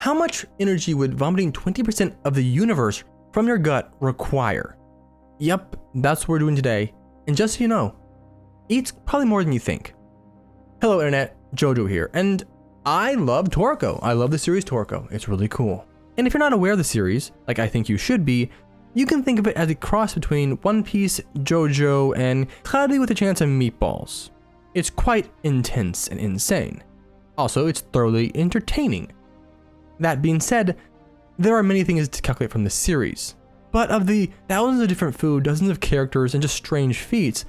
How much energy would vomiting 20% of the universe from your gut require? Yep, that's what we're doing today. And just so you know, it's probably more than you think. Hello internet, Jojo here, and I love Toriko. I love the series Toriko. It's really cool. And if you're not aware of the series, like I think you should be, you can think of it as a cross between One Piece, JoJo, and Cloudy with a Chance of Meatballs. It's quite intense and insane. Also, it's thoroughly entertaining. That being said, there are many things to calculate from the series. But of the thousands of different food, dozens of characters, and just strange feats,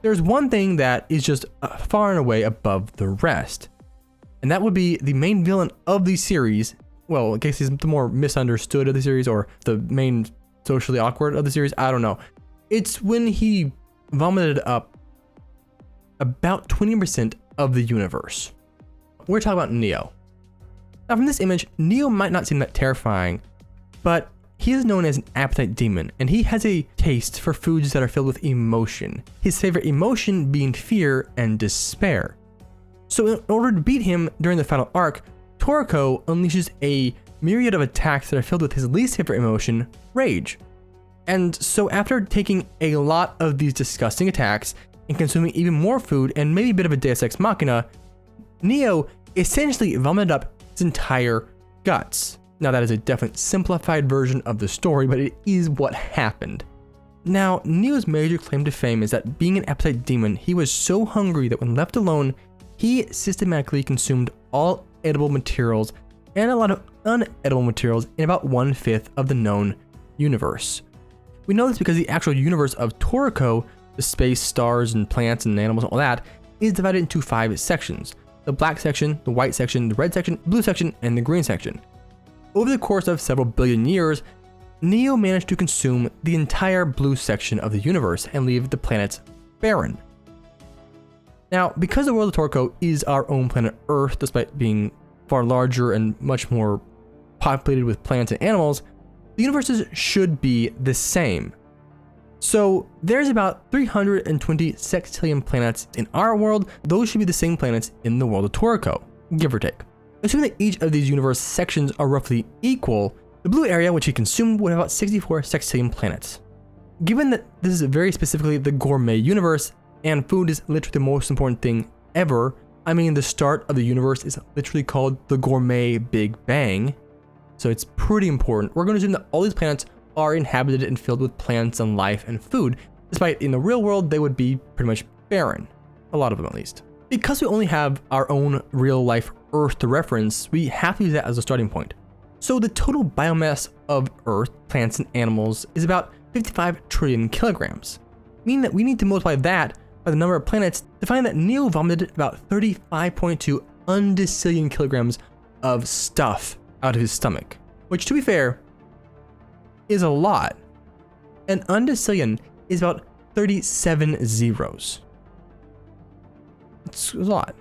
there's one thing that is just far and away above the rest. And that would be the main villain of the series. Well, I guess he's the more misunderstood of the series, or the main socially awkward of the series. I don't know. It's when he vomited up about 20% of the universe. We're talking about Neo. Now from this image, Neo might not seem that terrifying, but he is known as an appetite demon, and he has a taste for foods that are filled with emotion. His favorite emotion being fear and despair. So in order to beat him during the final arc, Toriko unleashes a myriad of attacks that are filled with his least favorite emotion, rage. And so after taking a lot of these disgusting attacks and consuming even more food and maybe a bit of a Deus Ex Machina, Neo essentially vomited up his entire guts. Now that is a definitely simplified version of the story, but it is what happened. Now, Neo's major claim to fame is that being an appetite demon, he was so hungry that when left alone, he systematically consumed all edible materials and a lot of unedible materials in about 1/5 of the known universe. We know this because the actual universe of Toriko, the space, stars, and plants and animals and all that, is divided into 5 sections. The black section, the white section, the red section, blue section, and the green section. Over the course of several billion years, Neo managed to consume the entire blue section of the universe and leave the planets barren. Now, because the world of Toriko is our own planet Earth, despite being far larger and much more populated with plants and animals, the universes should be the same. So there's about 320 sextillion planets in our world. Those should be the same planets in the world of Toriko, give or take. Assuming that each of these universe sections are roughly equal, the blue area which he consumed would have about 64 sextillion planets. Given that this is very specifically the gourmet universe, and food is literally the most important thing ever, I mean the start of the universe is literally called the gourmet Big Bang, so it's pretty important. We're going to assume that all these planets are inhabited and filled with plants and life and food, despite in the real world they would be pretty much barren, a lot of them at least. Because we only have our own real life Earth to reference, we have to use that as a starting point. So the total biomass of Earth, plants and animals is about 55 trillion kilograms, meaning that we need to multiply that by the number of planets to find that Neo vomited about 35.2 undecillion kilograms of stuff out of his stomach, which to be fair, is a lot. An undecillion is about 37 zeros. It's a lot.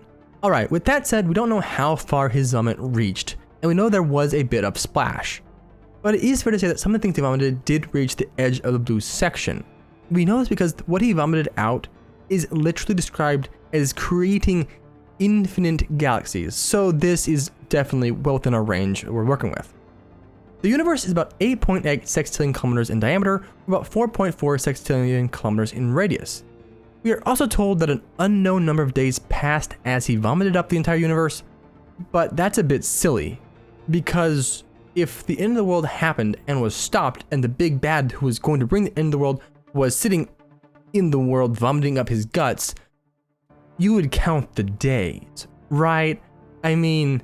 Alright, with that said, we don't know how far his vomit reached, and we know there was a bit of splash. But it is fair to say that some of the things he vomited did reach the edge of the blue section. We know this because what he vomited out is literally described as creating infinite galaxies, so this is definitely well within our range we're working with. The universe is about 8.8 sextillion kilometers in diameter, or about 4.4 sextillion kilometers in radius. We are also told that an unknown number of days passed as he vomited up the entire universe, but that's a bit silly, because if the end of the world happened and was stopped and the big bad who was going to bring the end of the world was sitting in the world vomiting up his guts, you would count the days, right? I mean,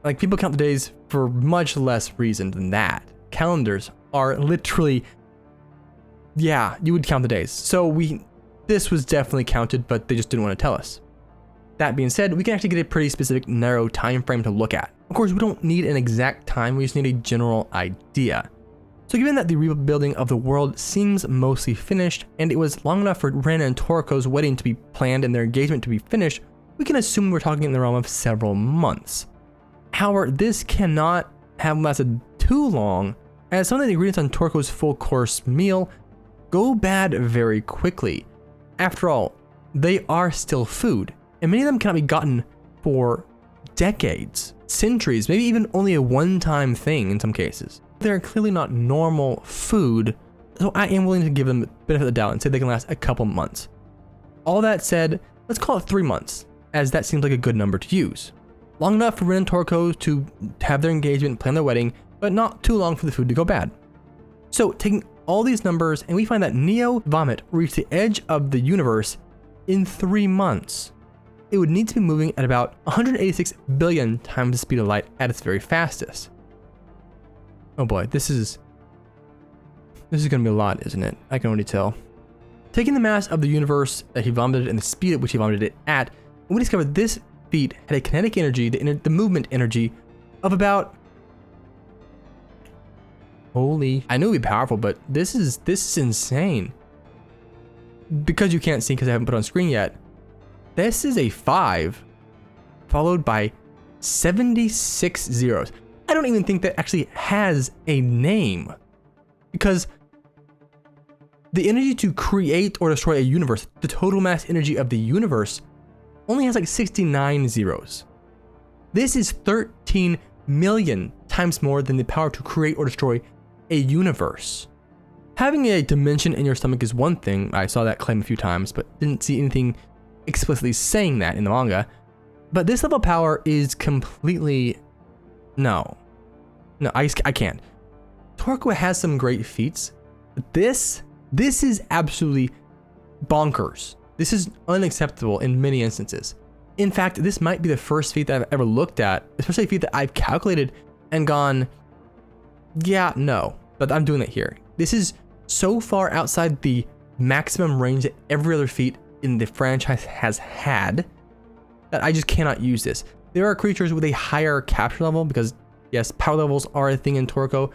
like people count the days for much less reason than that. Calendars are literally, yeah, you would count the days. So this was definitely counted, but they just didn't want to tell us. That being said, we can actually get a pretty specific narrow time frame to look at. Of course, we don't need an exact time, we just need a general idea. So given that the rebuilding of the world seems mostly finished, and it was long enough for Ren and Toriko's wedding to be planned and their engagement to be finished, we can assume we're talking in the realm of several months. However, this cannot have lasted too long, as some of the ingredients on Toriko's full course meal go bad very quickly. After all, they are still food, and many of them cannot be gotten for decades. centuries, maybe even only a one-time thing in some cases. They're clearly not normal food, so I am willing to give them the benefit of the doubt and say they can last a couple months. All that said, let's call it 3 months, as that seems like a good number to use. Long enough for Rin and Toriko to have their engagement and plan their wedding, but not too long for the food to go bad. So, taking all these numbers, and we find that Neo Vomit reached the edge of the universe in 3 months. It would need to be moving at about 186 billion times the speed of light at its very fastest. Oh boy, this is gonna be a lot, isn't it? I can already tell. Taking the mass of the universe that he vomited and the speed at which he vomited it at, we discovered this feat had a kinetic energy, the movement energy, of about... Holy... I knew it'd be powerful, but this is insane. Because you can't see because I haven't put it on screen yet, this is a 5 followed by 76 zeros. I don't even think that actually has a name, because the energy to create or destroy a universe, the total mass energy of the universe, only has like 69 zeros. This is 13 million times more than the power to create or destroy a universe. Having a dimension in your stomach is one thing. I saw that claim a few times, but didn't see anything explicitly saying that in the manga. But this level of power is completely... No, I can't. Toriko has some great feats, but this is absolutely bonkers. This is unacceptable in many instances. In fact, this might be the first feat that I've ever looked at, especially a feat that I've calculated and gone, yeah, no, but I'm doing it here. This is so far outside the maximum range that every other feat in the franchise has had that I just cannot use this. There are creatures with a higher capture level because, yes, power levels are a thing in Toriko,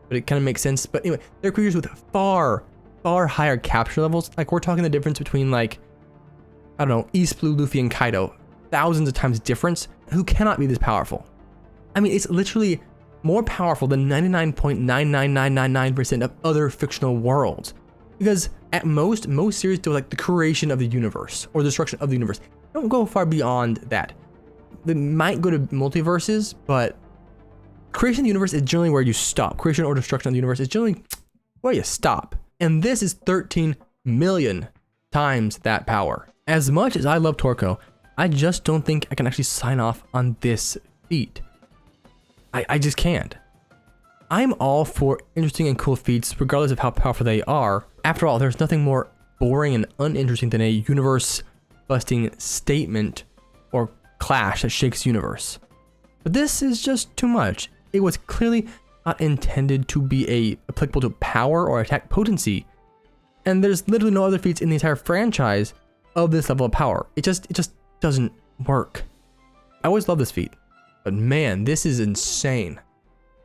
but it kind of makes sense. But anyway, there are creatures with far higher capture levels. Like, we're talking the difference between, like, I don't know, East Blue, Luffy, and Kaido. Thousands of times difference, who cannot be this powerful. I mean, it's literally more powerful than 99.99999% of other fictional worlds. Because at most series do like the creation of the universe or destruction of the universe. They don't go far beyond that. They might go to multiverses, but creation of the universe is generally where you stop. Creation or destruction of the universe is generally where you stop. And this is 13 million times that power. As much as I love Toriko, I just don't think I can actually sign off on this feat. I just can't. I'm all for interesting and cool feats, regardless of how powerful they are. After all, there's nothing more boring and uninteresting than a universe-busting statement or clash that shakes the universe. But this is just too much. It was clearly not intended to be applicable to power or attack potency, and there's literally no other feats in the entire franchise of this level of power. It just doesn't work. I always love this feat, but man, this is insane.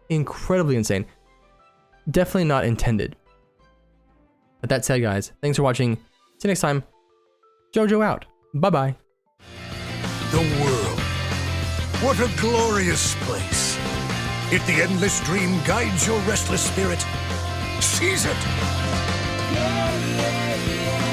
Incredibly insane. Definitely not intended. But that said, guys, thanks for watching. See you next time. JoJo out. Bye-bye. The world. What a glorious place. If the endless dream guides your restless spirit, seize it! Yeah, yeah, yeah.